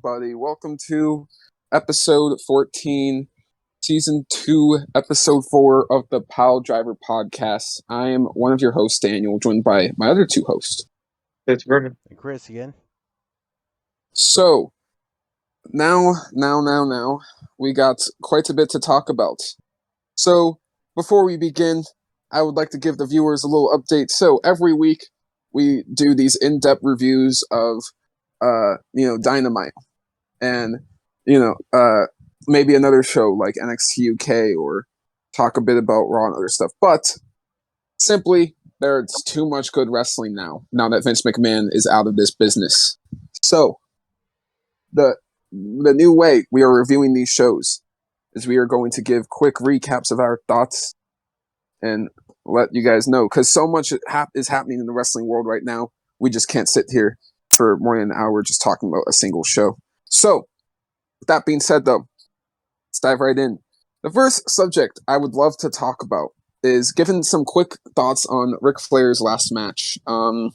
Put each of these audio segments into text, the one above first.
everybody. Welcome to episode 14, season 2, episode 4 of the Piledriver Podcast. I am one of your hosts, Daniel, joined by my other two hosts. It's Vernon. And Chris again. So, now, we got quite a bit to talk about. So, before we begin, I would like to give the viewers a little update. So, every week, we do these in-depth reviews of Dynamite, and maybe another show like NXT UK, or talk a bit about Raw and other stuff. But simply, there's too much good wrestling now that Vince McMahon is out of this business. So the new way we are reviewing these shows is we are going to give quick recaps of our thoughts and let you guys know, because so much is happening in the wrestling world right now. We just can't sit here for more than an hour just talking about a single show. So, with that being said, though, let's dive right in. The first subject I would love to talk about is giving some quick thoughts on Ric Flair's last match. So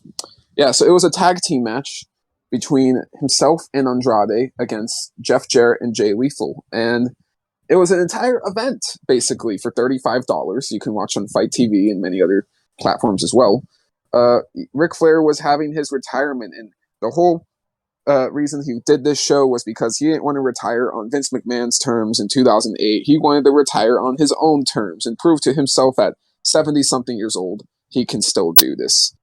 it was a tag team match between himself and Andrade against Jeff Jarrett and Jay Lethal. And it was an entire event, basically, for $35. You can watch on Fight TV and many other platforms as well. Ric Flair was having his retirement, and the whole reason he did this show was because he didn't want to retire on Vince McMahon's terms in 2008. He wanted to retire on his own terms and prove to himself at 70-something years old he can still do this.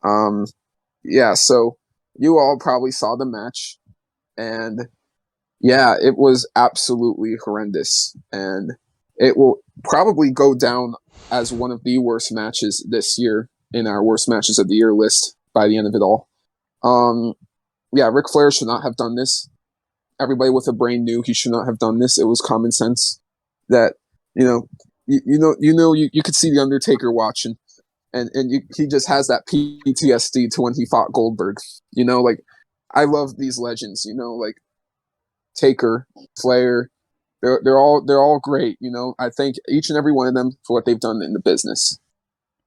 So you all probably saw the match, and yeah, it was absolutely horrendous, and it will probably go down as one of the worst matches this year in our worst matches of the year list by the end of it all. Ric Flair should not have done this. Everybody with a brain knew he should not have done this. It was common sense that you could see the Undertaker watching, and he just has that PTSD to when he fought Goldberg. I love these legends. Taker, Flair, they're all great. I thank each and every one of them for what they've done in the business,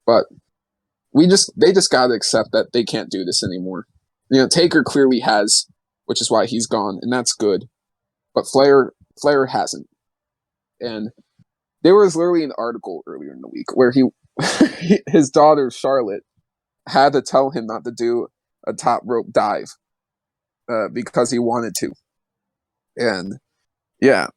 but they just gotta accept that they can't do this anymore. Taker clearly has, which is why he's gone, and that's good. But Flair hasn't. And there was literally an article earlier in the week where his daughter Charlotte had to tell him not to do a top rope dive because he wanted to. And yeah,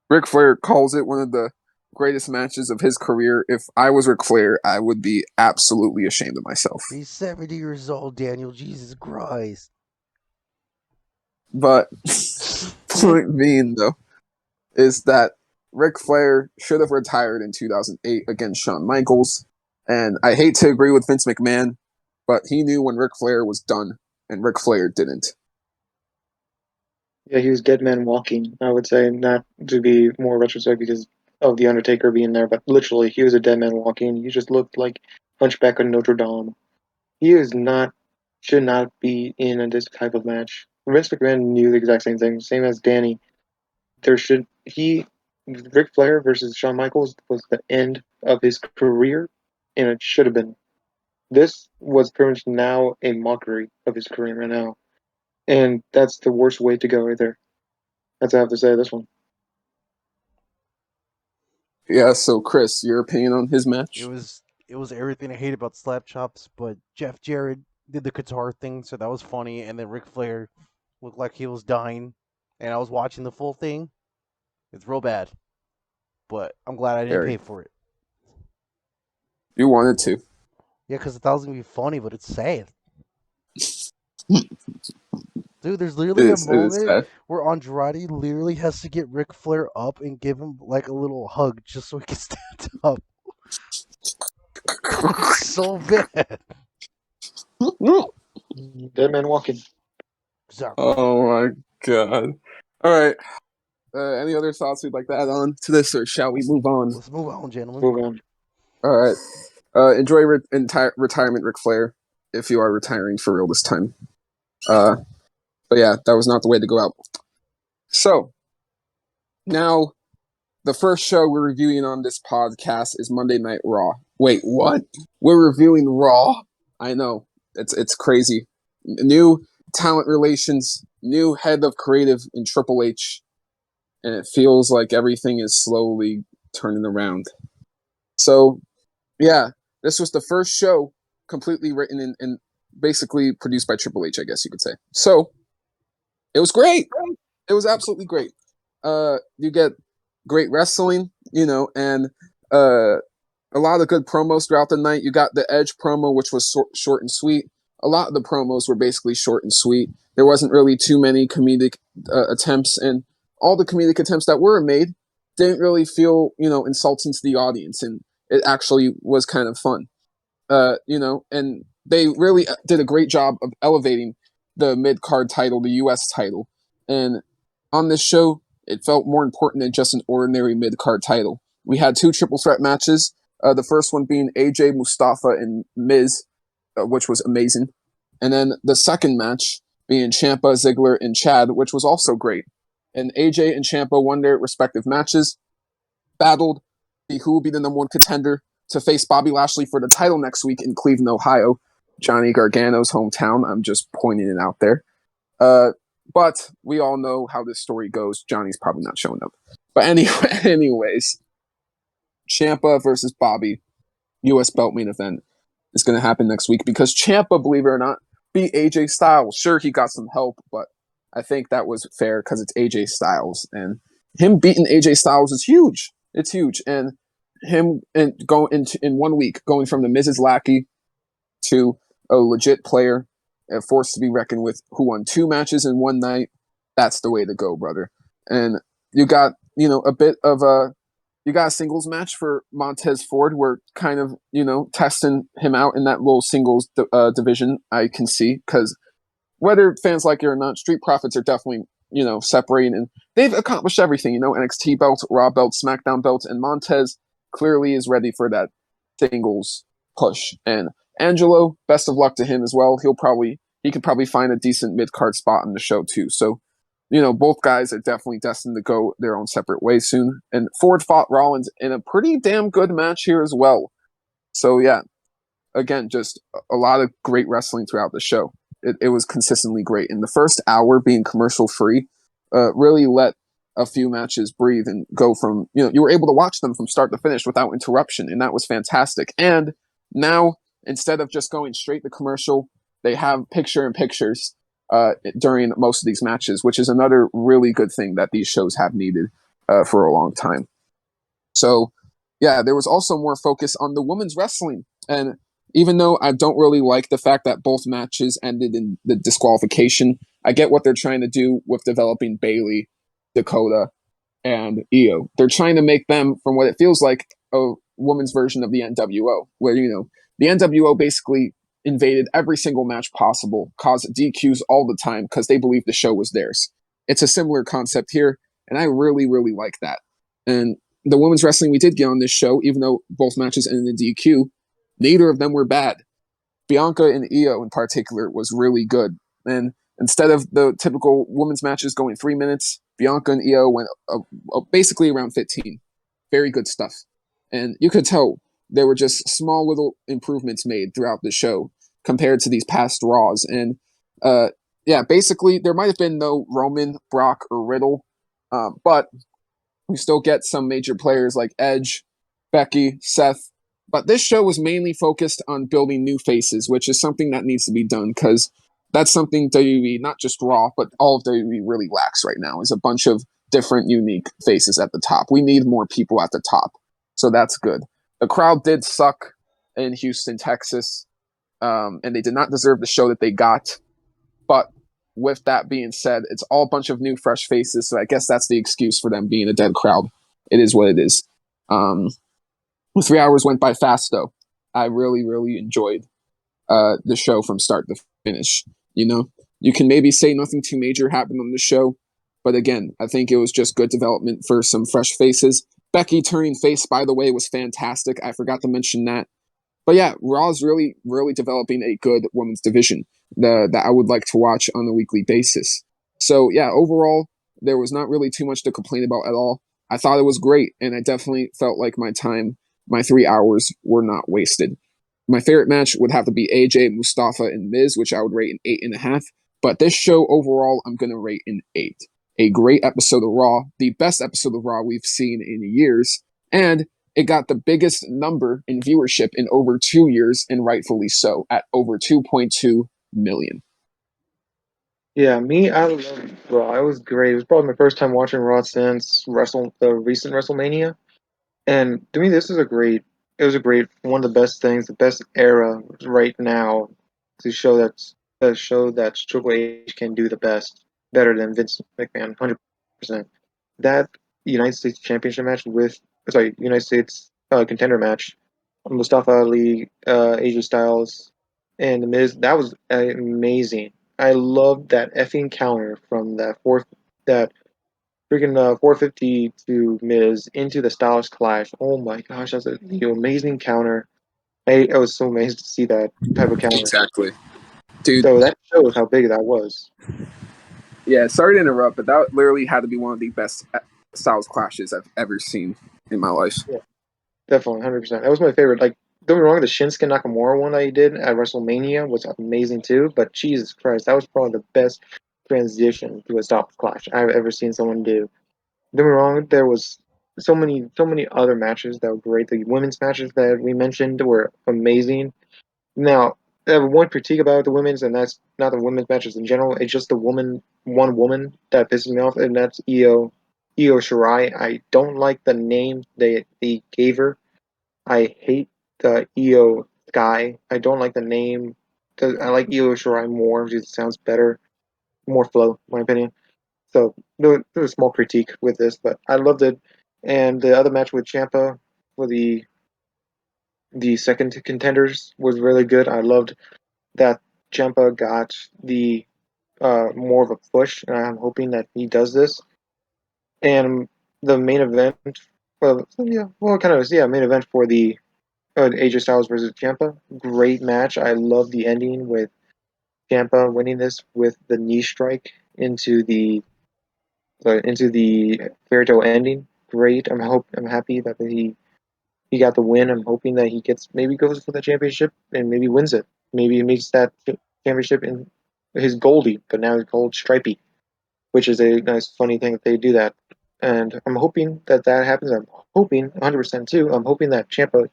Ric Flair calls it one of the greatest matches of his career. If I was Ric Flair, I would be absolutely ashamed of myself. He's 70 years old, Daniel. Jesus Christ. But point being, though, is that Ric Flair should have retired in 2008 against Shawn Michaels. And I hate to agree with Vince McMahon, but he knew when Ric Flair was done, and Ric Flair didn't. Yeah, he was dead man walking, I would say, not to be more retrospective because of The Undertaker being there, but literally, he was a dead man walking. He just looked like Hunchback of Notre Dame. He should not be in this type of match. Vince McMahon knew the exact same thing, same as Danny. Ric Flair versus Shawn Michaels was the end of his career, and it should have been. This was pretty much now a mockery of his career right now. And that's the worst way to go right there. That's what I have to say this one. Yeah, so Chris, your opinion on his match? It was everything I hate about slap chops, but Jeff Jarrett did the guitar thing, so that was funny, and then Ric Flair looked like he was dying, and I was watching the full thing. It's real bad, but I'm glad I didn't pay for it. You wanted to. Yeah, because I thought it was going to be funny, but it's sad. Dude, there's literally a moment where Andrade literally has to get Ric Flair up and give him like a little hug just so he can stand up. It's so bad. Dead man walking. Exactly. Oh my god. Alright. Any other thoughts we'd like to add on to this, or shall we move on? Let's move on, gentlemen. Move on. Alright. Enjoy retirement, Ric Flair, if you are retiring for real this time. But yeah, that was not the way to go out. So, now, the first show we're reviewing on this podcast is Monday Night Raw. Wait, what? We're reviewing Raw? I know. It's crazy. New talent relations, new head of creative in Triple H, and it feels like everything is slowly turning around. So, yeah, this was the first show completely written and basically produced by Triple H, I guess you could say. So, it was great. It was absolutely great. You get great wrestling, and a lot of good promos throughout the night. You got the Edge promo, which was short and sweet. A lot of the promos were basically short and sweet. There wasn't really too many comedic attempts, and all the comedic attempts that were made didn't really feel, insulting to the audience, and it actually was kind of fun. And they really did a great job of elevating the mid-card title, the U.S. title. And on this show, it felt more important than just an ordinary mid-card title. We had 2 triple threat matches. The first one being AJ, Mustafa, and Miz, which was amazing. And then the second match being Ciampa, Ziggler, and Chad, which was also great. And AJ and Ciampa won their respective matches, battled who will be the number 1 contender to face Bobby Lashley for the title next week in Cleveland, Ohio, Johnny Gargano's hometown. I'm just pointing it out there. But we all know how this story goes. Johnny's probably not showing up. But anyways, Ciampa versus Bobby, U.S. belt main event is going to happen next week because Ciampa, believe it or not, beat AJ Styles. Sure, he got some help, but I think that was fair because it's AJ Styles. And him beating AJ Styles is huge. It's huge. And him in 1 week, going from the Mrs. Lackey to a legit player, a force to be reckoned with, who won 2 matches in one night, that's the way to go, brother. And you got, a bit of you got a singles match for Montez Ford. We're kind of, testing him out in that little singles division, I can see, because whether fans like it or not, Street Profits are definitely, separating, and they've accomplished everything, NXT belt, Raw belt, SmackDown belt, and Montez clearly is ready for that singles push. And Angelo, best of luck to him as well. He could probably find a decent mid-card spot on the show too. So, both guys are definitely destined to go their own separate ways soon. And Ford fought Rollins in a pretty damn good match here as well. So yeah, again, just a lot of great wrestling throughout the show. It was consistently great. And the first hour being commercial free really let a few matches breathe and go from, you were able to watch them from start to finish without interruption. And that was fantastic. And now, instead of just going straight to commercial, they have picture-in-pictures during most of these matches, which is another really good thing that these shows have needed for a long time. So, yeah, there was also more focus on the women's wrestling. And even though I don't really like the fact that both matches ended in the disqualification, I get what they're trying to do with developing Bayley, Dakota, and Iyo. They're trying to make them, from what it feels like, a women's version of the NWO, where, the NWO basically invaded every single match possible, caused DQs all the time because they believed the show was theirs. It's a similar concept here, and I really, really like that. And the women's wrestling we did get on this show, even though both matches ended in DQ, neither of them were bad. Bianca and Iyo in particular was really good. And instead of the typical women's matches going 3 minutes, Bianca and Iyo went basically around 15. Very good stuff. And you could tell there were just small little improvements made throughout the show compared to these past Raws. And basically there might have been no Roman, Brock, or Riddle, but we still get some major players like Edge, Becky, Seth. But this show was mainly focused on building new faces, which is something that needs to be done because that's something WWE, not just Raw, but all of WWE really lacks right now, is a bunch of different, unique faces at the top. We need more people at the top. So that's good. The crowd did suck in Houston, Texas, and they did not deserve the show that they got. But with that being said, it's all a bunch of new, fresh faces, so I guess that's the excuse for them being a dead crowd. It is what it is. 3 hours went by fast, though. I really, really enjoyed the show from start to finish. You can maybe say nothing too major happened on the show, but again, I think it was just good development for some fresh faces. Becky turning face, by the way, was fantastic. I forgot to mention that. But yeah, Raw's really, really developing a good women's division that I would like to watch on a weekly basis. So yeah, overall, there was not really too much to complain about at all. I thought it was great, and I definitely felt like my 3 hours were not wasted. My favorite match would have to be AJ, Mustafa, and Miz, which I would rate an 8.5. But this show overall, I'm going to rate an 8. A great episode of Raw, the best episode of Raw we've seen in years, and it got the biggest number in viewership in over 2 years, and rightfully so, at over 2.2 million. Yeah, I love Raw. It was great. It was probably my first time watching Raw since the recent WrestleMania. And to me, it was a great, one of the best things, the best era right now to show that Triple H can do the best, better than Vince McMahon, 100%. That United States Championship match United States contender match, Mustafa Ali, AJ Styles, and The Miz, that was amazing. I loved that effing counter from that freaking 450 to Miz into the Styles Clash. Oh my gosh, that's an amazing counter. I was so amazed to see that type of counter. Exactly. Dude, So that shows how big that was. yeah, sorry to interrupt, but that literally had to be one of the best Styles clashes I've ever seen in my life. Yeah, definitely, 100%. That was my favorite. Like, don't get me wrong, the Shinsuke Nakamura one that he did at WrestleMania was amazing too. But Jesus Christ, that was probably the best transition to a Styles Clash I've ever seen someone do. Don't get me wrong, there was so many other matches that were great. The women's matches that we mentioned were amazing. Now, I have one critique about the women's, and that's not the women's matches in general. It's just one woman that pisses me off, and that's Iyo Shirai. I don't like the name they gave her. I hate the Iyo Sky. I don't like the name. I like Iyo Shirai more because it sounds better, more flow, in my opinion. So there's a small critique with this, but I loved it. And the other match with Ciampa for the second contenders was really good. I loved that Ciampa got the more of a push, and I'm hoping that he does this. And the main event, main event for the AJ Styles versus Ciampa. Great match. I love the ending with Ciampa winning this with the knee strike into the fairy tale ending. Great. I'm happy that he got the win. I'm hoping that he maybe goes for the championship and maybe wins it. Maybe he makes that championship in his Goldie, but now it's called Stripey, which is a nice funny thing that they do that. And I'm hoping that happens. I'm hoping 100% too. I'm hoping that Champa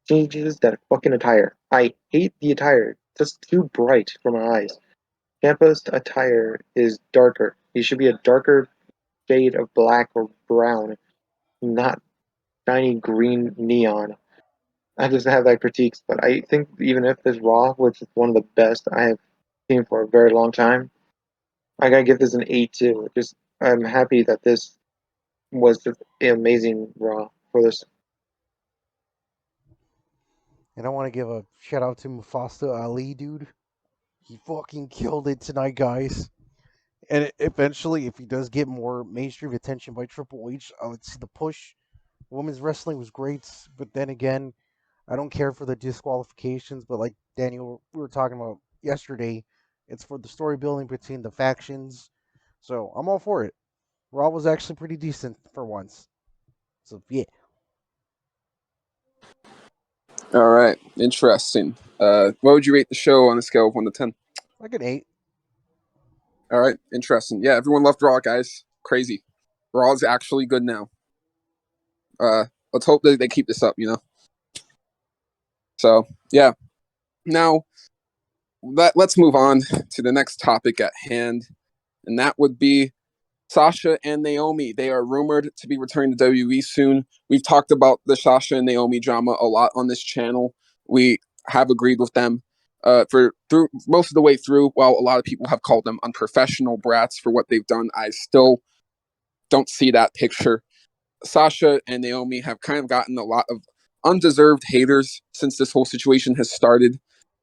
changes that fucking attire. I hate the attire. It's just too bright for my eyes. Ciampa's attire is darker. He should be a darker shade of black or brown, not shiny green neon. I just have that critiques, but I think even if this Raw was one of the best I have seen for a very long time, I gotta give this an 8 too. Just I'm happy that this was just an amazing Raw for this. And I want to give a shout out to Mustafa Ali, dude. He fucking killed it tonight, guys. And eventually, if he does get more mainstream attention by Triple H, I would see the push. Women's wrestling was great, but then again, I don't care for the disqualifications. But like Daniel, we were talking about yesterday, it's for the story building between the factions. So I'm all for it. Raw was actually pretty decent for once. So yeah. All right, interesting. What would you rate the show on a scale of 1 to 10? Like an 8. All right, interesting. Yeah, everyone loved Raw, guys. Crazy. Raw is actually good now. Let's hope that they keep this up, So, yeah. Now, let's move on to the next topic at hand, and that would be Sasha and Naomi. They are rumored to be returning to WWE soon. We've talked about the Sasha and Naomi drama a lot on this channel. We have agreed with them through most of the way through. While a lot of people have called them unprofessional brats for what they've done, I still don't see that picture. Sasha and Naomi have kind of gotten a lot of undeserved haters since this whole situation has started.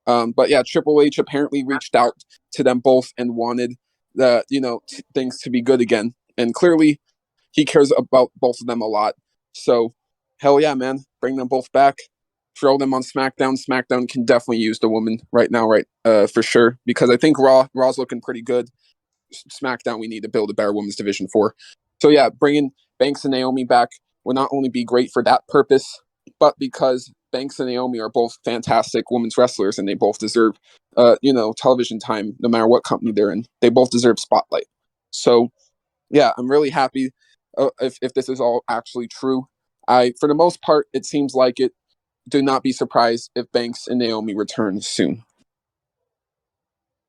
But yeah, Triple H apparently reached out to them both and wanted things to be good again. And clearly he cares about both of them a lot. So hell yeah, man, bring them both back. Throw them on SmackDown. SmackDown can definitely use the woman right now, for sure. Because I think Raw's looking pretty good. SmackDown, we need to build a better women's division for. So yeah, bringing Banks and Naomi back will not only be great for that purpose, but because Banks and Naomi are both fantastic women's wrestlers, and they both deserve, television time, no matter what company they're in. They both deserve spotlight. So, yeah, I'm really happy if this is all actually true. For the most part, it seems like it. Do not be surprised if Banks and Naomi return soon.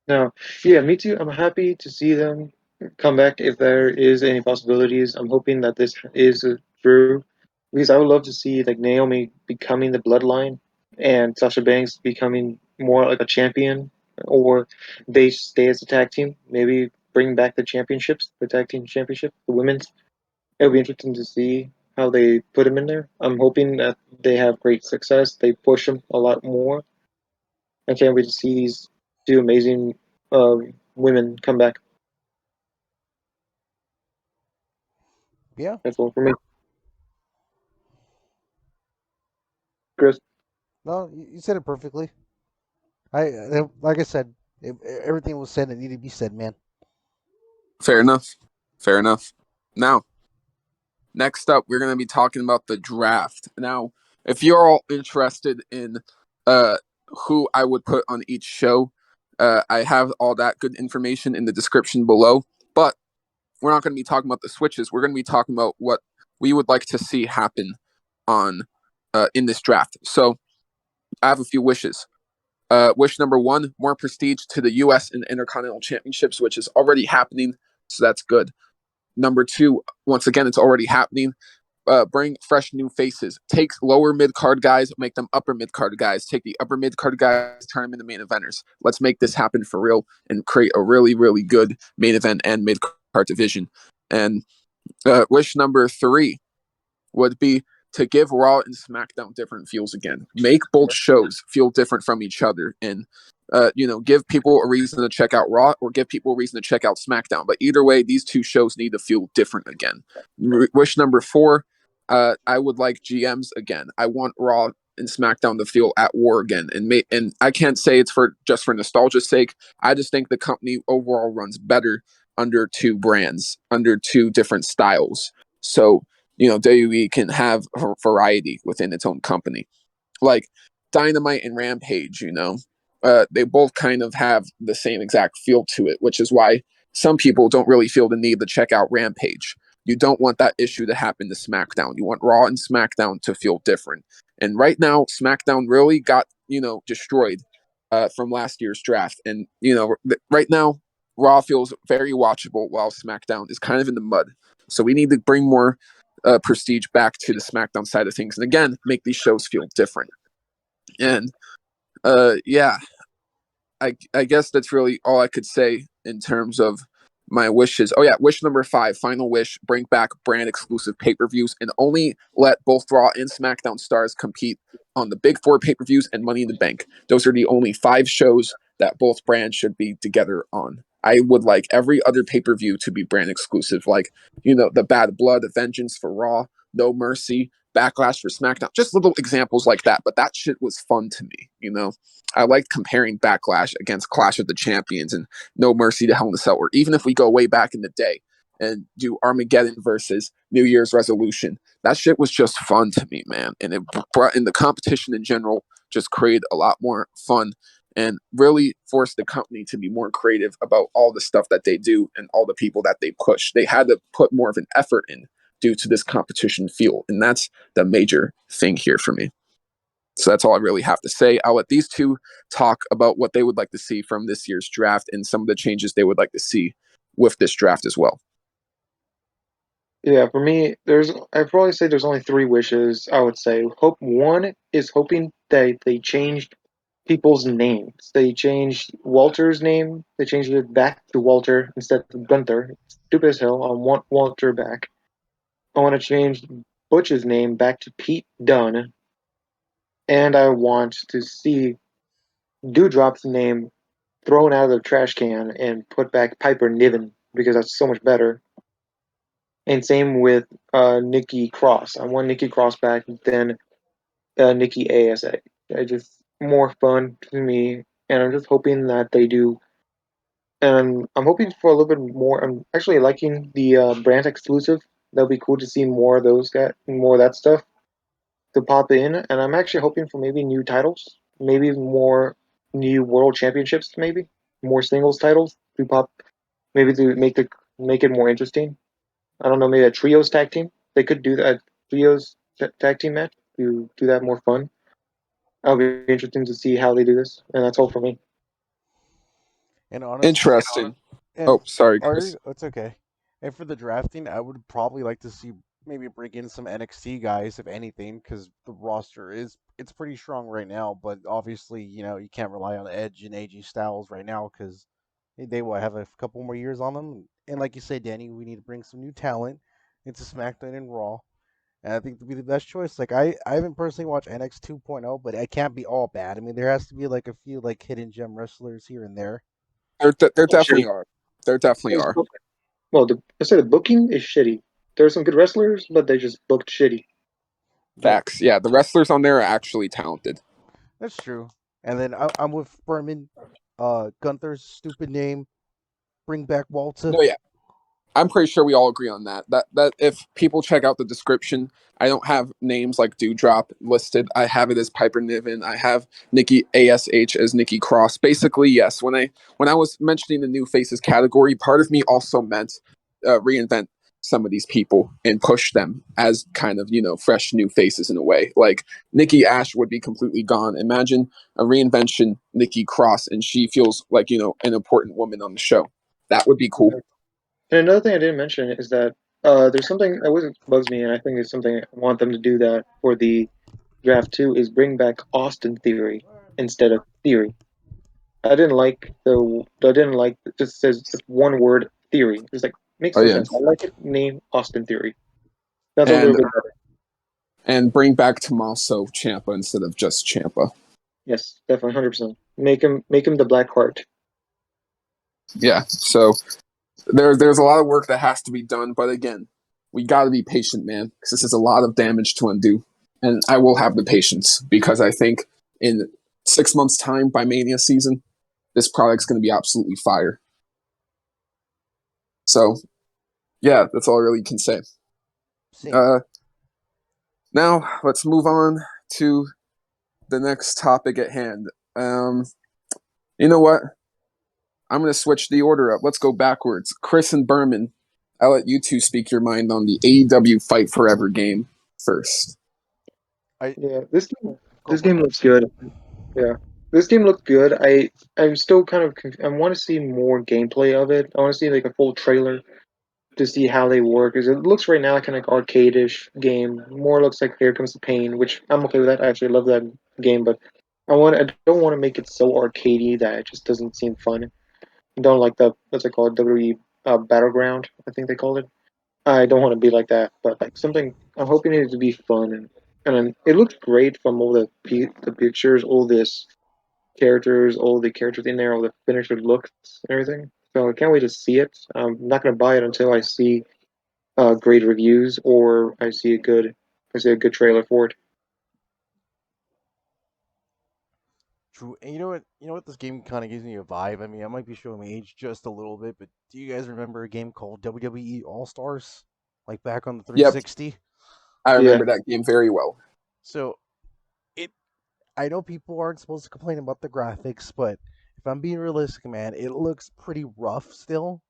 No, yeah, me too. I'm happy to see them come back if there is any possibilities. I'm hoping that this is true because I would love to see like Naomi becoming the bloodline and Sasha Banks becoming more like a champion, or they stay as a tag team. Maybe bring back the championships, the tag team championship, the women's. It'll be interesting to see how they put them in there. I'm hoping that they have great success. They push them a lot more. I can't wait to see these two amazing uh, women come back. Yeah. That's all for me. Chris? No, you said it perfectly. Like I said, everything was said that needed to be said, man. Fair enough. Fair enough. Now, next up, we're going to be talking about the draft. Now, if you're all interested in who I would put on each show, I have all that good information in the description below. But we're not going to be talking about the switches. We're going to be talking about what we would like to see happen on in this draft. So I have a few wishes. Wish number one, more prestige to the U.S. and Intercontinental Championships, which is already happening. So that's good. Number two, once again, it's already happening. Bring fresh new faces. Take lower mid card guys, make them upper mid card guys. Take the upper mid card guys, turn them into main eventers. Let's make this happen for real and create a really, really good main event and mid card division. And wish number three would be to give Raw and SmackDown different feels again. Make both shows feel different from each other, and give people a reason to check out Raw or give people a reason to check out SmackDown. But either way, these two shows need to feel different again. Wish number four, I would like GMs again. I want Raw and SmackDown to feel at war again, and I can't say it's for just for nostalgia's sake. I just think the company overall runs better under two brands, under two different styles. So WWE can have variety within its own company. Like Dynamite and Rampage, they both kind of have the same exact feel to it, which is why some people don't really feel the need to check out Rampage. You don't want that issue to happen to SmackDown. You want Raw and SmackDown to feel different. And right now, SmackDown really got, destroyed from last year's draft. And, right now, Raw feels very watchable while SmackDown is kind of in the mud. So we need to bring more prestige back to the SmackDown side of things, and again, make these shows feel different. And yeah, I guess that's really all I could say in terms of my wishes. Oh yeah, wish number 5, final wish: bring back brand exclusive pay-per-views and only let both Raw and SmackDown stars compete on the Big 4 pay-per-views and Money in the Bank. Those are the only 5 shows that both brands should be together on. I would like every other pay-per-view to be brand exclusive, like, the Bad Blood, Vengeance for Raw, No Mercy, Backlash for SmackDown. Just little examples like that, but that shit was fun to me. I liked comparing Backlash against Clash of the Champions and No Mercy to Hell in a Cell, or even if we go way back in the day and do Armageddon versus New Year's Resolution. That shit was just fun to me, man. And it brought in the competition in general, just created a lot more fun and really forced the company to be more creative about all the stuff that they do and all the people that they push. They had to put more of an effort in due to this competition feel. And that's the major thing here for me. So that's all I really have to say. I'll let these two talk about what they would like to see from this year's draft and some of the changes they would like to see with this draft as well. Yeah, for me, I'd probably say there's only 3 wishes. I would say hope one is hoping that they changed people's names. They changed Walter's name. They changed it back to Walter instead of Gunther. Stupid as hell. I want Walter back. I want to change Butch's name back to Pete Dunne, and I want to see Dewdrop's name thrown out of the trash can and put back Piper Niven because that's so much better. And same with Nikki Cross. I want Nikki Cross back than Nikki ASA. It's just more fun to me, and I'm just hoping that they do. And I'm hoping for a little bit more. I'm actually liking the brand exclusive. That'll be cool to see more of those guys, more of that stuff. to pop in, and I'm actually hoping for maybe new titles, maybe more new world championships, maybe more singles titles to pop, maybe to make it more interesting. I don't know, maybe a trios tag team. They could do that trios tag team match to do that more fun. That'll be interesting to see how they do this, and that's all for me. And honestly, Interesting. and Oh, sorry, Chris. it's okay. And for the drafting, I would probably like to see maybe bring in some NXT guys, if anything, because the roster it's pretty strong right now. But obviously, you can't rely on Edge and AJ Styles right now because they will have a couple more years on them. And like you say, Danny, we need to bring some new talent into SmackDown and Raw. And I think to be the best choice. Like I haven't personally watched NX 2.0, but it can't be all bad. I mean, there has to be like a few like hidden gem wrestlers here and there. There definitely Shitty. are. There definitely are. Well, I say the booking is shitty. There are some good wrestlers, but they just booked shitty. Yeah, Facts. Yeah, the wrestlers on there are actually talented. that's true. And then I'm with Furman. Gunther's stupid name. Bring back Walter. No, yeah. I'm pretty sure we all agree on that. That if people check out the description, I don't have names like Dewdrop listed. I have it as Piper Niven. I have Nikki ASH as Nikki Cross. Basically, yes. When I was mentioning the new faces category, part of me also meant reinvent some of these people and push them as kind of fresh new faces in a way. Like Nikki Ash would be completely gone. Imagine a reinvention Nikki Cross, and she feels like an important woman on the show. That would be cool. And another thing I didn't mention is that there's something that always bugs me, and I think it's something I want them to do that for the draft too, is bring back Austin Theory instead of Theory. I didn't like it just says just one word Theory. It's like makes Oh no yeah, sense. I like it. Name Austin Theory. That's a little and bit better. and bring back Tommaso Ciampa instead of just Ciampa. Yes, definitely 100%. Make him the Black Heart. Yeah, so there's a lot of work that has to be done, but again, we got to be patient, man, because this is a lot of damage to undo, and I will have the patience because I think in 6 months' time, by Mania season, this product's going to be absolutely fire. So, yeah, that's all I really can say. Now let's move on to the next topic at hand. You know what? I'm going to switch the order up. Let's go backwards. Chris and Berman, I'll let you two speak your mind on the AEW Fight Forever game first. Yeah, this game looks good. Yeah, this game looked good. I'm still kind of I want to see more gameplay of it. I want to see like a full trailer to see how they work. Because it looks right now kind of like arcade-ish game. More looks like Here Comes the Pain, which I'm okay with that. I actually love that game, but I don't want to make it so arcadey that it just doesn't seem fun. I don't like the what's it called WWE Battleground. I think they called it. I don't want to be like that, but like something. I'm hoping it to be fun and it looks great from all the pictures, all the characters in there, all the finished looks and everything. So I can't wait to see it. I'm not gonna buy it until I see great reviews or I see a good trailer for it. True. And you know what this game kind of gives me a vibe. I mean, I might be showing my age just a little bit, but do you guys remember a game called WWE All Stars, like back on the Yep, 360? I Yeah, remember that game very well. So it, I know people aren't supposed to complain about the graphics, but if I'm being realistic, man, it looks pretty rough still.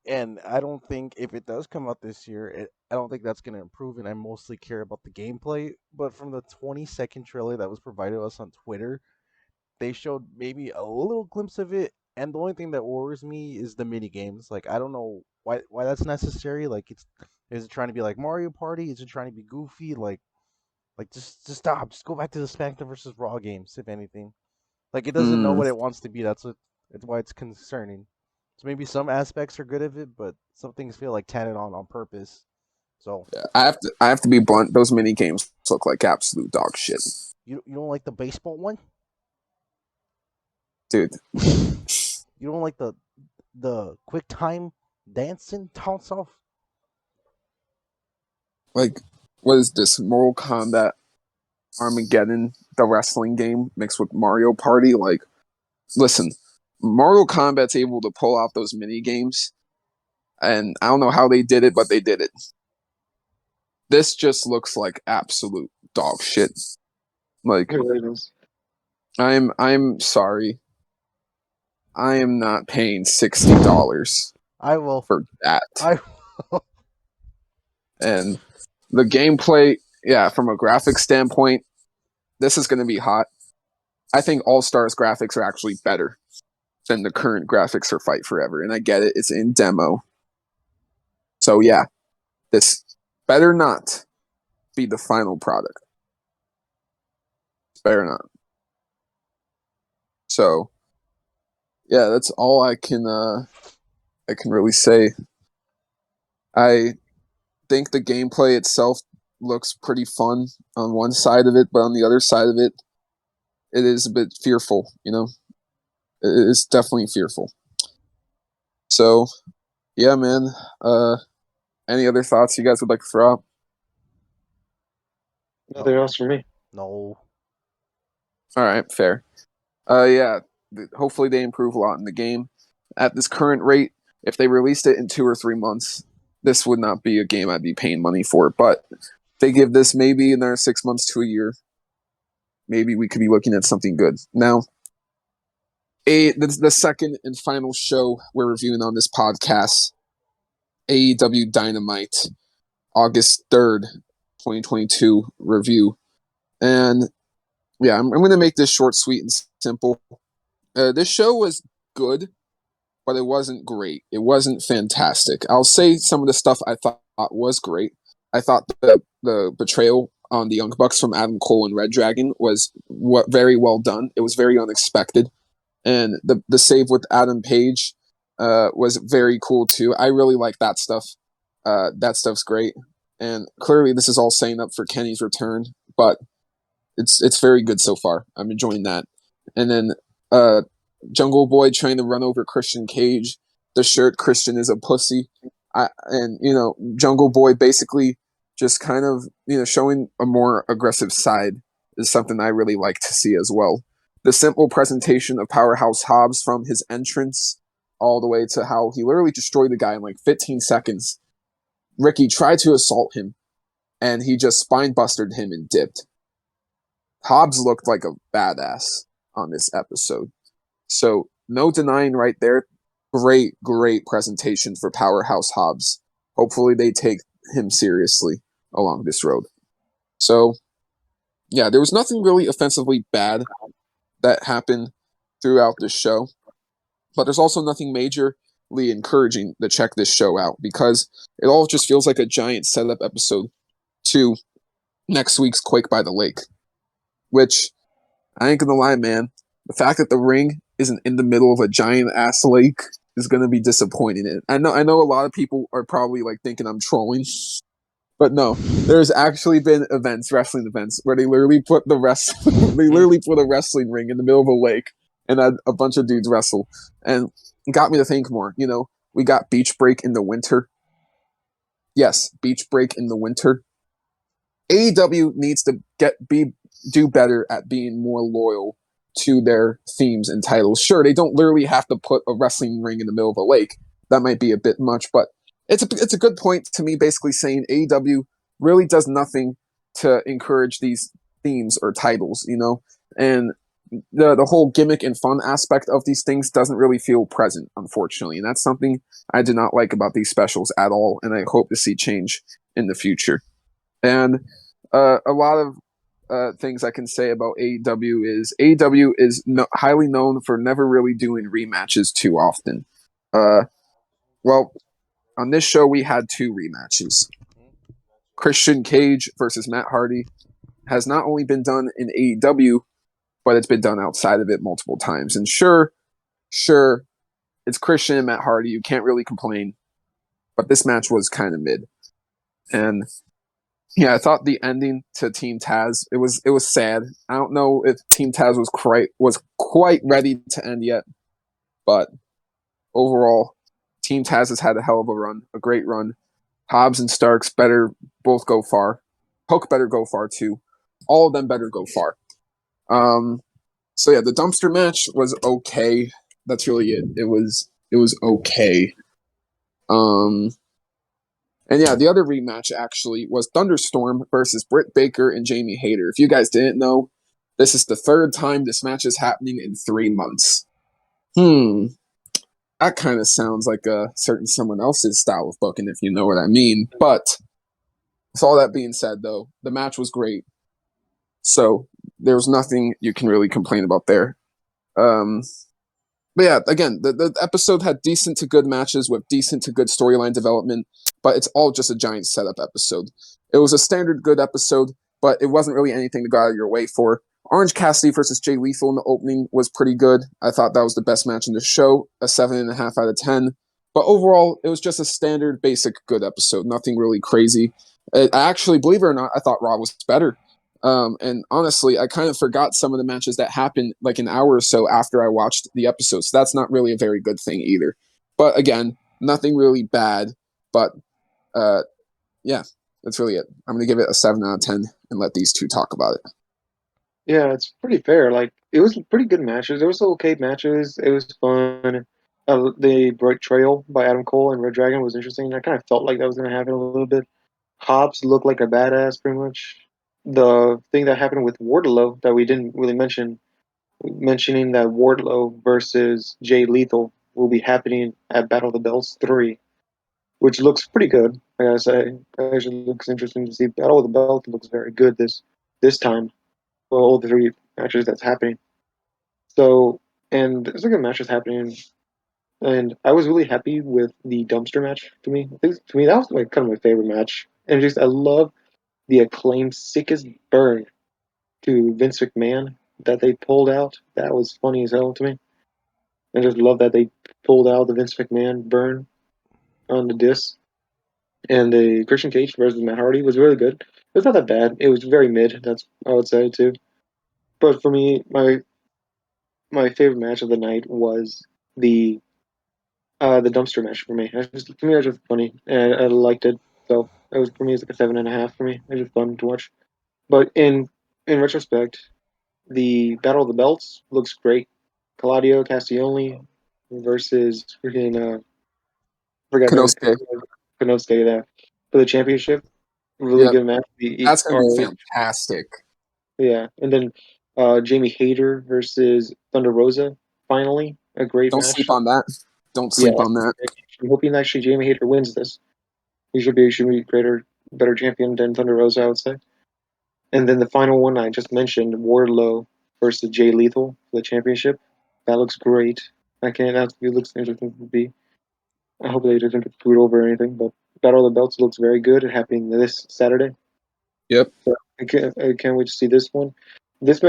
And I don't think if it does come out this year, I don't think that's going to improve. And I mostly care about the gameplay. But from the 20-second trailer that was provided to us on Twitter, they showed maybe a little glimpse of it. And the only thing that worries me is the mini games. Like I don't know why that's necessary. Like is it trying to be like Mario Party? Is it trying to be goofy? Like just stop. Just go back to the SmackDown versus Raw games, if anything. Like it doesn't know Mm, what it wants to be. That's why it's concerning. So maybe some aspects are good of it, but some things feel like tatted on purpose. So yeah, I have to be blunt. Those mini games look like absolute dog shit, you don't like the baseball one? dude. You don't like the quick time dancing toss off? Like, what is this? Mortal Kombat Armageddon, the wrestling game mixed with Mario Party? Like, listen, Mortal Kombat's able to pull out those mini games, and I don't know how they did it, but they did it. This just looks like absolute dog shit. Like, It really is. I'm sorry. I am not paying $60 I will. for that. I And the gameplay, yeah, from a graphics standpoint, this is going to be hot. I think All Stars graphics are actually better than the current graphics for Fight Forever. And I get it, it's in demo. So yeah, this better not be the final product. Better not. So yeah, that's all I can really say. I think the gameplay itself looks pretty fun on one side of it, but on the other side of it, it is a bit fearful, you know? It is definitely fearful. So, yeah, man. Any other thoughts you guys would like to throw out? Nothing else for me. no. All right, fair. Yeah, hopefully they improve a lot in the game. At this current rate, if they released it in 2 or 3 months, this would not be a game I'd be paying money for. But if they give this maybe another 6 months to a year, maybe we could be looking at something good. Now, the second and final show we're reviewing on this podcast, AEW Dynamite, August 3rd, 2022 review. And yeah, I'm going to make this short, sweet, and simple. This show was good, but it wasn't great. It wasn't fantastic. I'll say some of the stuff I thought was great. I thought the betrayal on the Young Bucks from Adam Cole and Red Dragon was very well done. It was very unexpected. And the save with Adam Page was very cool too. I really like that stuff. That stuff's great. And clearly this is all setting up for Kenny's return, but it's very good so far. I'm enjoying that. And then Jungle Boy trying to run over Christian Cage. The shirt Christian is a pussy. And Jungle Boy basically just kind of showing a more aggressive side is something I really like to see as well. The simple presentation of Powerhouse Hobbs from his entrance all the way to how he literally destroyed the guy in like 15 seconds. Ricky tried to assault him, and he just spine busted him and dipped. Hobbs looked like a badass on this episode. So, no denying right there, great presentation for Powerhouse Hobbs. Hopefully they take him seriously along this road. So, yeah, there was nothing really offensively bad that happened throughout this show. But there's also nothing majorly encouraging to check this show out because it all just feels like a giant setup episode to next week's Quake by the Lake. Which, I ain't gonna lie, man, the fact that the ring isn't in the middle of a giant ass lake is gonna be disappointing. I know a lot of people are probably like thinking I'm trolling, but no, there's actually been wrestling events, where they literally put a wrestling ring in the middle of a lake and had a bunch of dudes wrestle, and it got me to think more. We got Beach Break in the winter. Yes, Beach Break in the winter. AEW needs to do better at being more loyal to their themes and titles. Sure, they don't literally have to put a wrestling ring in the middle of a lake. That might be a bit much, but it's a good point to me, basically saying AEW really does nothing to encourage these themes or titles, and the whole gimmick and fun aspect of these things doesn't really feel present, unfortunately, and that's something I do not like about these specials at all, and I hope to see change in the future. And a lot of things I can say about AEW is highly known for never really doing rematches too often. Well, on this show we had 2 rematches. Christian Cage versus Matt Hardy has not only been done in AEW, but it's been done outside of it multiple times. And sure, it's Christian and Matt Hardy. You can't really complain. But this match was kind of mid. And yeah, I thought the ending to Team Taz, it was sad. I don't know if Team Taz was quite ready to end yet, but overall, Team Taz has had a hell of a run, a great run. Hobbs and Starks better both go far. Hook better go far too. All of them better go far. So yeah, the dumpster match was okay. That's really it. It was okay. And yeah, the other rematch actually was Thunderstorm versus Britt Baker and Jamie Hayter. If you guys didn't know, this is the third time this match is happening in 3 months. That kind of sounds like a certain someone else's style of booking, if you know what I mean. But with all that being said, though, the match was great. So there was nothing you can really complain about there. But yeah, again, the episode had decent to good matches with decent to good storyline development, but it's all just a giant setup episode. It was a standard good episode, but it wasn't really anything to go out of your way for. Orange Cassidy versus Jay Lethal in the opening was pretty good. I thought that was the best match in the show, a 7.5 out of 10. But overall, it was just a standard, basic, good episode. Nothing really crazy. I actually, believe it or not, I thought Raw was better. And honestly, I kind of forgot some of the matches that happened like an hour or so after I watched the episode. So that's not really a very good thing either. But again, nothing really bad. But yeah, that's really it. I'm going to give it a 7 out of 10 and let these two talk about it. Yeah, it's pretty fair. Like, it was pretty good matches. There was okay matches. It was fun. The betrayal by Adam Cole and Red Dragon was interesting. I kind of felt like that was going to happen a little bit. Hobbs looked like a badass, pretty much. The thing that happened with Wardlow that we didn't really mention, mentioning that Wardlow versus Jay Lethal will be happening at Battle of the Belts 3, which looks pretty good. I gotta say, it actually looks interesting to see. Battle of the Belts looks very good this time. Well, all the 3 matches that's happening. So, and there's good matches happening, and I was really happy with the dumpster match. To me, that was like kind of my favorite match. And just I love the Acclaimed sickest burn to Vince McMahon that they pulled out. That was funny as hell to me. I just love that they pulled out the Vince McMahon burn on the disc. And the Christian Cage versus Matt Hardy was really good. It was not that bad. It was very mid. That's I would say too. But for me, my favorite match of the night was the dumpster match for me. For me, it was just funny, and I liked it. So it was for me, it's like a 7.5 for me. It was just fun to watch. But in retrospect, the Battle of the Belts looks great. Claudio Castagnoli versus freaking forgot Konosuke. Konosuke there for the championship. Really Yep. good match. That's going to be fantastic. Yeah, and then Jamie Hayter versus Thunder Rosa. Finally, a great Don't match. sleep on that. Don't sleep on that. I'm hoping actually Jamie Hayter wins this. He should be better champion than Thunder Rosa, I would say. And then the final one I just mentioned, Wardlow versus Jay Lethal for the championship. That looks great. It looks interesting to be. I hope they doesn't get screwed over or anything, but Battle of the Belts looks very good. Happening this Saturday. Yep. So I can't wait to see this one. This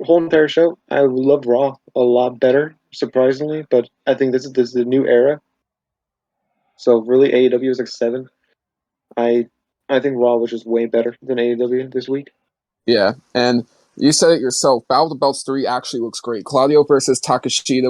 whole entire show, I loved Raw a lot better, surprisingly. But I think this is a new era. So really, AEW is like 7. I think Raw was just way better than AEW this week. Yeah, and you said it yourself. Battle of the Belts 3 actually looks great. Claudio versus Takeshita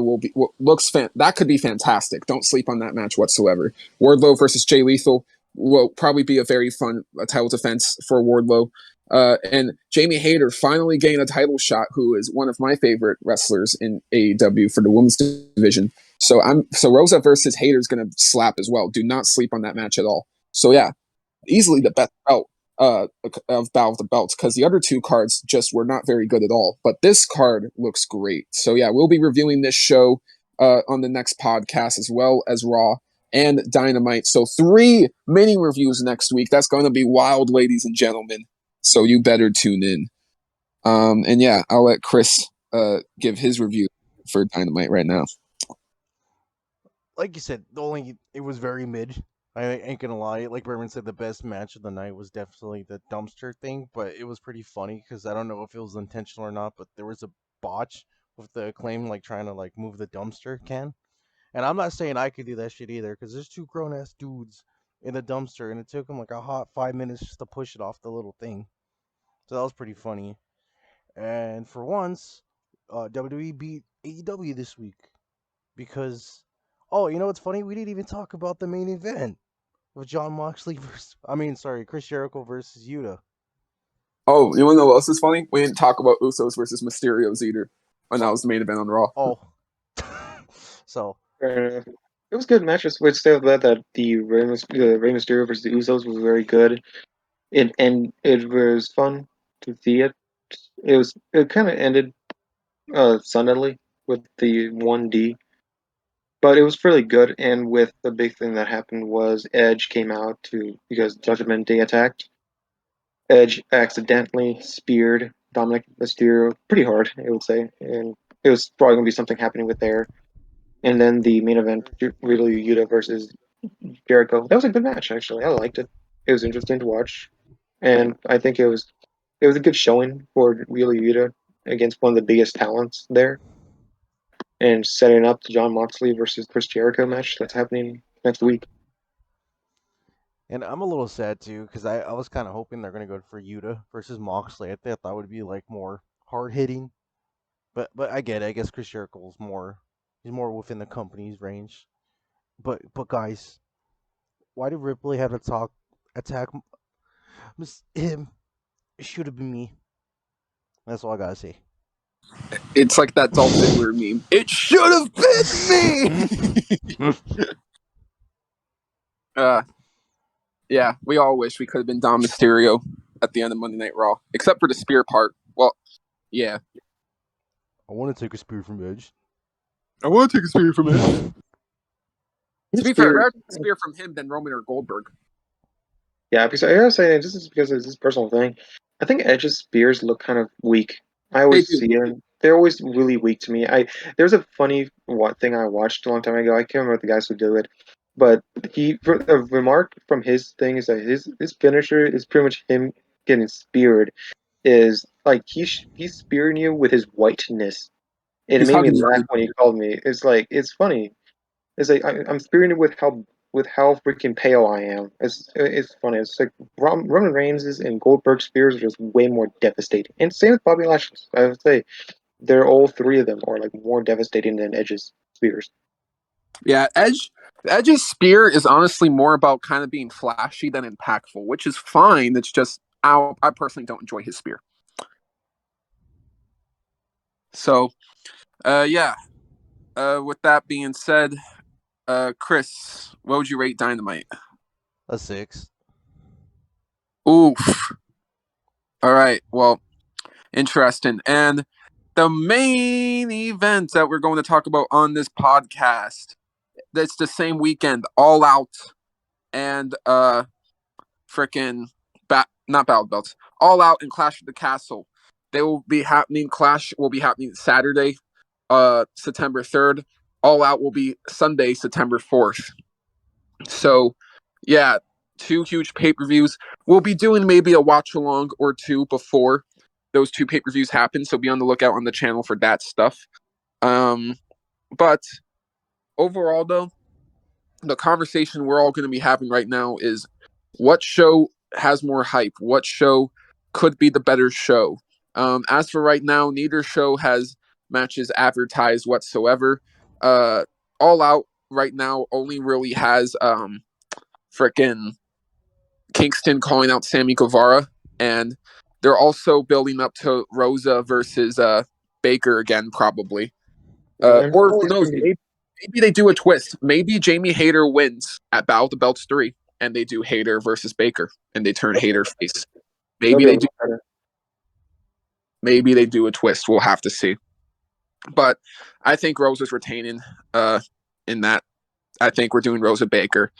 that could be fantastic. Don't sleep on that match whatsoever. Wardlow versus Jay Lethal will probably be a very fun title defense for Wardlow. And Jamie Hayter finally getting a title shot, who is one of my favorite wrestlers in AEW for the women's division. So Rosa versus Hayter is going to slap as well. Do not sleep on that match at all. So yeah, easily the best belt of Battle of the Belts, because the other 2 cards just were not very good at all. But this card looks great. So yeah, we'll be reviewing this show on the next podcast, as well as Raw and Dynamite. So 3 mini reviews next week. That's going to be wild, ladies and gentlemen. So you better tune in. And yeah, I'll let Chris give his review for Dynamite right now. Like you said, it was very mid. I ain't gonna lie. Like Berman said, the best match of the night was definitely the dumpster thing, but it was pretty funny because I don't know if it was intentional or not, but there was a botch with the Acclaim like trying to like move the dumpster can. And I'm not saying I could do that shit either, because there's 2 grown ass dudes in the dumpster, and it took them like a hot 5 minutes just to push it off the little thing. So that was pretty funny. And for once, WWE beat AEW this week because, oh, you know what's funny? We didn't even talk about the main event with Jon Moxley Chris Jericho versus Yuta. Oh, you want to know what else is funny? We didn't talk about Usos versus Mysterios either. And that was the main event on Raw. Oh. So. It It was good matches. Would say that the Rey Mysterio versus the Usos was very good. It was fun to see it. It kind of ended suddenly with the 1D, but it was really good. And with the big thing that happened was Edge came out to because Judgment Day attacked. Edge accidentally speared Dominic Mysterio pretty hard, I would say, and it was probably gonna be something happening with there. And then the main event, really Yuta versus Jericho. That was a good match, actually. I liked it. It was interesting to watch, and I think it was a good showing for Wheeler Yuta against one of the biggest talents there, and setting up the John Moxley versus Chris Jericho match that's happening next week. And I'm a little sad too because I was kind of hoping they're gonna go for Yuta versus Moxley. I thought that would be like more hard hitting, but I get it. I guess Chris Jericho's more he's more within the company's range. But guys, why did Ripley have to attack him? It should have been me. That's all I gotta say. It's like that Dolph Ziggler meme. It should have been me. Yeah, we all wish we could have been Dom Mysterio at the end of Monday Night Raw, except for the spear part. Well, yeah. I want to take a spear from Edge. I want to take a spear from him. To be fair, Spear- I'd rather take a spear from him than Roman or Goldberg. Yeah, because I gotta say, this is because of this personal thing. I think Edge's spears look kind of weak. I always They do. see them. They're always really weak to me. There's a funny thing I watched a long time ago. I can't remember the guys who do it, but a remark from his thing is that his finisher is pretty much him getting speared. Is like he's spearing you with his whiteness, and it He's made me hugging laugh you. when he called me. It's like it's funny. It's like I'm spearing it with how freaking pale I am. It's funny. It's like Roman Reigns' and Goldberg spears are just way more devastating. And same with Bobby Lashley's. I would say they're all three of them are like more devastating than Edge's spears. Yeah, Edge's spear is honestly more about kind of being flashy than impactful, which is fine. It's just I personally don't enjoy his spear. So, yeah. With that being said, Chris, what would you rate Dynamite? A 6. Oof. All right. Well, interesting. And the main event that we're going to talk about on this podcast, that's the same weekend, All Out and freaking not Battle Belts, All Out and Clash of the Castle. They will be happening. Clash will be happening Saturday, September 3rd. All Out will be Sunday, September 4th. So, yeah, 2 huge pay-per-views. We'll be doing maybe a watch-along or 2 before those 2 pay-per-views happen, so be on the lookout on the channel for that stuff. But overall, though, the conversation we're all going to be having right now is what show has more hype? What show could be the better show? As for right now, neither show has matches advertised whatsoever. All Out right now only really has frickin' Kingston calling out Sammy Guevara, and they're also building up to Rosa versus Baker again, probably. Or who knows? Maybe they do a twist. Maybe Jamie Hayter wins at Battle of the Belts 3, and they do Hayter versus Baker, and they turn Hayter face. Maybe they do. Maybe they do a twist. We'll have to see. But I think Rosa's retaining in that. I think we're doing Rosa Baker.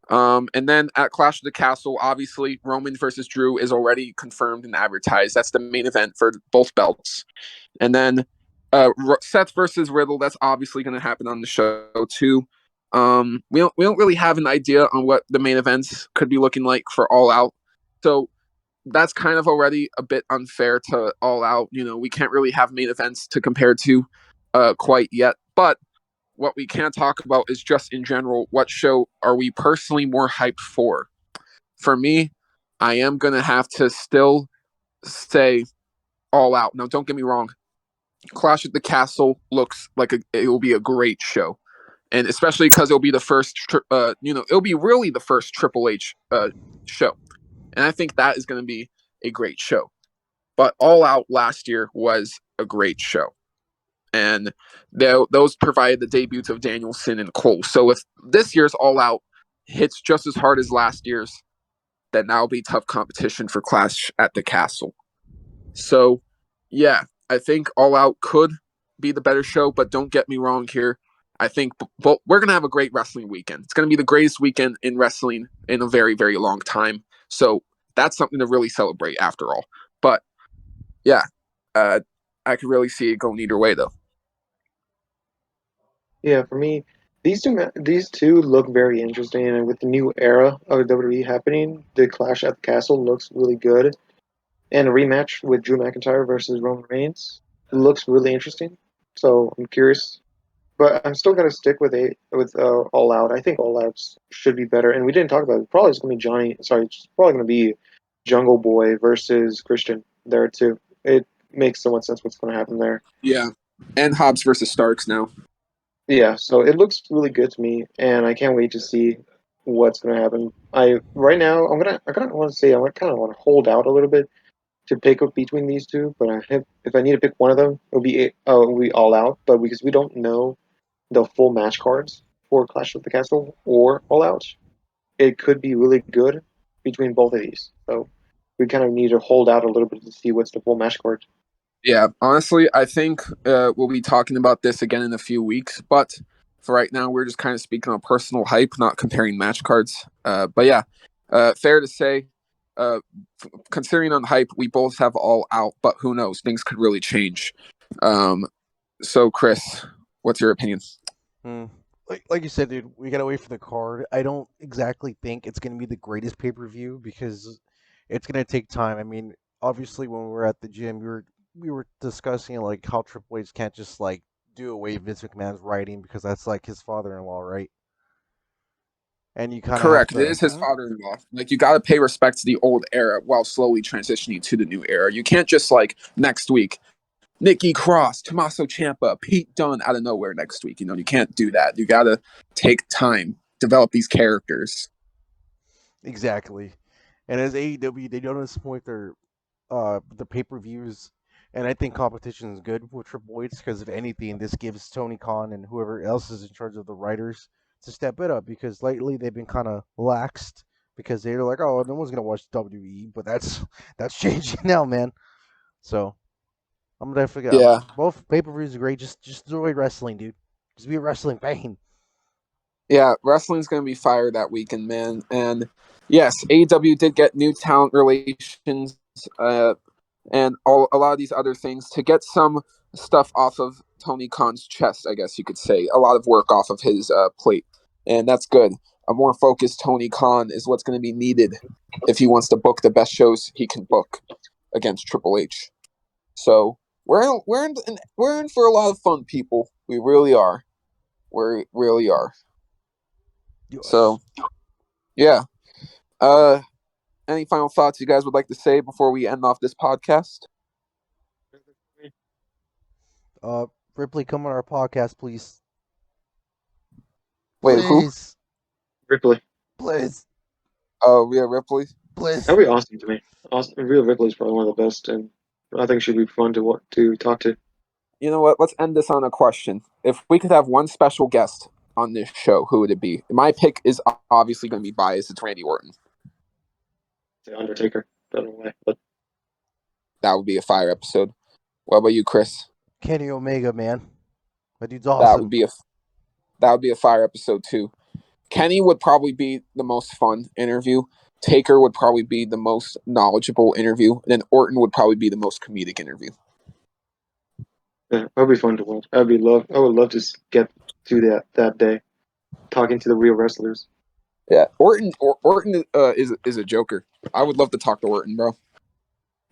And then at Clash of the Castle, obviously, Roman versus Drew is already confirmed and advertised. That's the main event for both belts. And then Seth versus Riddle, that's obviously going to happen on the show too. We don't really have an idea on what the main events could be looking like for All Out. So that's kind of already a bit unfair to All Out. You know, we can't really have main events to compare to quite yet. But what we can talk about is just in general, what show are we personally more hyped for? For me, I am going to have to still say All Out. Now, don't get me wrong. Clash at the Castle looks like it will be a great show. And especially because it'll be the first, it'll be really the first Triple H show. And I think that is going to be a great show. But All Out last year was a great show. and those provided the debuts of Danielson and Cole. So if this year's All Out hits just as hard as last year's, then that'll be tough competition for Clash at the Castle. So, yeah, I think All Out could be the better show, but don't get me wrong here. I think we're going to have a great wrestling weekend. It's going to be the greatest weekend in wrestling in a very, very long time. So that's something to really celebrate after all. But, yeah, I could really see it going either way, though. Yeah, for me, these two look very interesting, and with the new era of WWE happening, the Clash at the Castle looks really good, and a rematch with Drew McIntyre versus Roman Reigns looks really interesting. So I'm curious, but I'm still gonna stick with All Out. I think All Out should be better, and we didn't talk about it. Probably it's gonna be it's probably gonna be Jungle Boy versus Christian there too. It makes so much sense what's gonna happen there. Yeah, and Hobbs versus Starks now. Yeah, so it looks really good to me, and I can't wait to see what's going to happen. Right now I kind of want to say I kind of want to hold out a little bit to pick up between these two, but if I need to pick one of them, it'll be All Out. But because we don't know the full match cards for Clash of the Castle or All Out, it could be really good between both of these. So we kind of need to hold out a little bit to see what's the full match card. Yeah, honestly, I think we'll be talking about this again in a few weeks. But for right now, we're just kind of speaking on personal hype, not comparing match cards. But yeah, fair to say, considering on hype, we both have All Out. But who knows? Things could really change. So, Chris, what's your opinion? Like you said, dude, we gotta wait for the card. I don't exactly think it's gonna be the greatest pay-per-view because it's gonna take time. I mean, obviously, when we were at the gym, we were discussing like how Triple H can't just like do away Vince McMahon's writing because that's like his father-in-law, right? And you kind of Correct. have It to. is his father-in-law. Like, you got to pay respect to the old era while slowly transitioning to the new era. You can't just like next week, Nikki Cross, Tommaso Ciampa, Pete Dunne out of nowhere next week. You can't do that. You got to take time, develop these characters. Exactly. And as AEW, they don't disappoint the pay-per-views, and I think competition is good with Triple H because if anything, this gives Tony Khan and whoever else is in charge of the writers to step it up because lately they've been kind of laxed because they're like, oh, no one's gonna watch WWE, but that's changing now, man. So I'm definitely Yeah. both pay-per-views are great. Just enjoy wrestling, dude. Just be a wrestling fan. Yeah, wrestling's going to be fire that weekend, man. And yes, AEW did get new talent relations and a lot of these other things to get some stuff off of Tony Khan's chest, I guess you could say. A lot of work off of his plate. And that's good. A more focused Tony Khan is what's going to be needed if he wants to book the best shows he can book against Triple H. So we're in for a lot of fun, people. We really are. We really are. Yes. So, yeah. Any final thoughts you guys would like to say before we end off this podcast? Ripley, come on our podcast, please. Wait, please. Ripley. Please. Oh, yeah, Ripley. Please. That'd be awesome to me. Rhea Ripley's probably one of the best, and I think she'd be fun to talk to. You know what? Let's end this on a question. If we could have one special guest on this show, who would it be? My pick is obviously going to be biased. It's Randy Orton. The Undertaker. I don't know why, but that would be a fire episode. What about you, Chris? Kenny Omega, man. That dude's awesome. That would be a fire episode too. Kenny would probably be the most fun interview. Taker would probably be the most knowledgeable interview. And then Orton would probably be the most comedic interview. yeah, that'd be fun to watch. I would love to get to that day, talking to the real wrestlers. Yeah, Orton is a joker. I would love to talk to Orton, bro.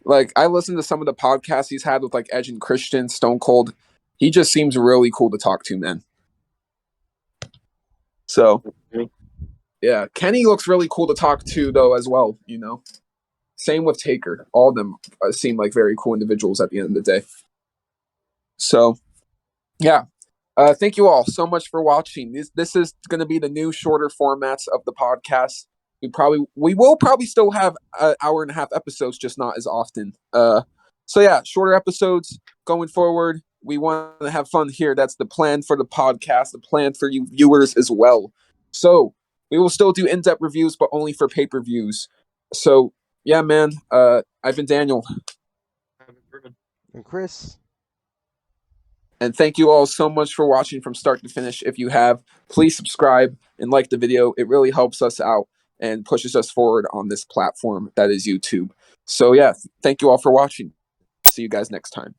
Like, I listened to some of the podcasts he's had with like Edge and Christian, Stone Cold. He just seems really cool to talk to, man. So, yeah, Kenny looks really cool to talk to though as well. Same with Taker. All of them seem like very cool individuals at the end of the day. So, yeah. Thank you all so much for watching. This is going to be the new shorter formats of the podcast. We will probably still have an hour and a half episodes, just not as often. So yeah, shorter episodes going forward. we want to have fun here. That's the plan for the podcast, the plan for you viewers as well. So we will still do in-depth reviews, but only for pay-per-views. So yeah, man. I've been Daniel, And Chris. and thank you all so much for watching from start to finish. If you have, please subscribe and like the video. It really helps us out and pushes us forward on this platform that is YouTube. So yeah, thank you all for watching. See you guys next time.